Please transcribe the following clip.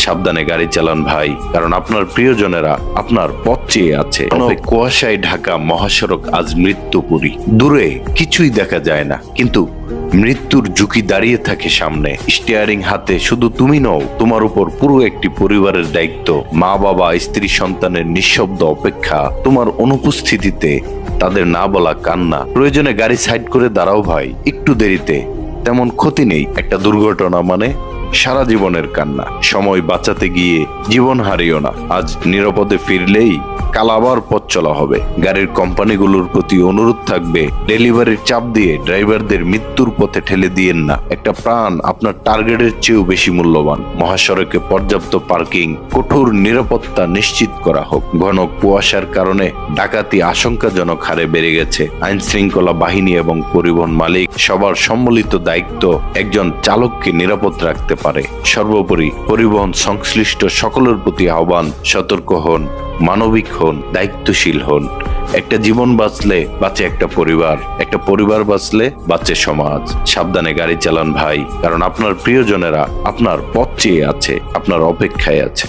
সাবধানে গাড়ি চালান ভাই, কারণ আপনার প্রিয়জনেরা আপনার পথ চেয়ে আছে। কুয়াশায় ঢাকা মহাসড়ক আজ মৃত্যুপুরী। দূরে কিছুই দেখা যায় না, কিন্তু মৃত্যুর ঝুঁকি দাঁড়িয়ে থাকে সামনে। স্টিয়ারিং হাতে শুধু তুমি নও, তোমার উপর পুরো একটি পরিবারের দায়িত্ব। মা বাবা, স্ত্রী, সন্তানের নিঃশব্দ অপেক্ষা, তোমার অনুপস্থিতিতে তাদের না বলা কান্না। প্রয়োজনে গাড়ি সাইড করে দাঁড়াও ভাই, একটু দেরিতে তেমন ক্ষতি নেই। একটা দুর্ঘটনা মানে সারা জীবনের কান্না। সময় বাঁচাতে গিয়ে জীবন হারিও না। আজ নিরাপদে ফিরলেই কাল আবার পথ চলা হবে। গাড়ির কোম্পানিগুলোর প্রতি অনুরোধ থাকবে, ডেলিভারির চাপ দিয়ে ড্রাইভারদের মৃত্যুর পথে ঠেলে দিয়েন না। একটা প্রাণ আপনার টার্গেটের চেয়েও বেশি মূল্যবান। মহাসড়কে পর্যাপ্ত পার্কিং, কঠোর নিরাপত্তা নিশ্চিত করা হোক। ঘন কুয়াশার কারণে ডাকাতি আশঙ্কাজনক হারে বেড়ে গেছে। আইন শৃঙ্খলা বাহিনী এবং পরিবহন মালিক সবার সম্মিলিত দায়িত্ব একজন চালককে নিরাপদ রাখতে পারে। সর্বোপরি পরিবহন সংশ্লিষ্ট সকলের প্রতি আহ্বান, সতর্ক হন, মানবিক হন, দায়িত্বশীল হন। একটা জীবন বাঁচলে বাঁচে একটা পরিবার, একটা পরিবার বাঁচলে বাঁচে সমাজ। সাবধানে গাড়ি চালান ভাই, কারণ আপনার প্রিয়জনেরা আপনার পথ চেয়ে আছে, আপনার অপেক্ষায় আছে।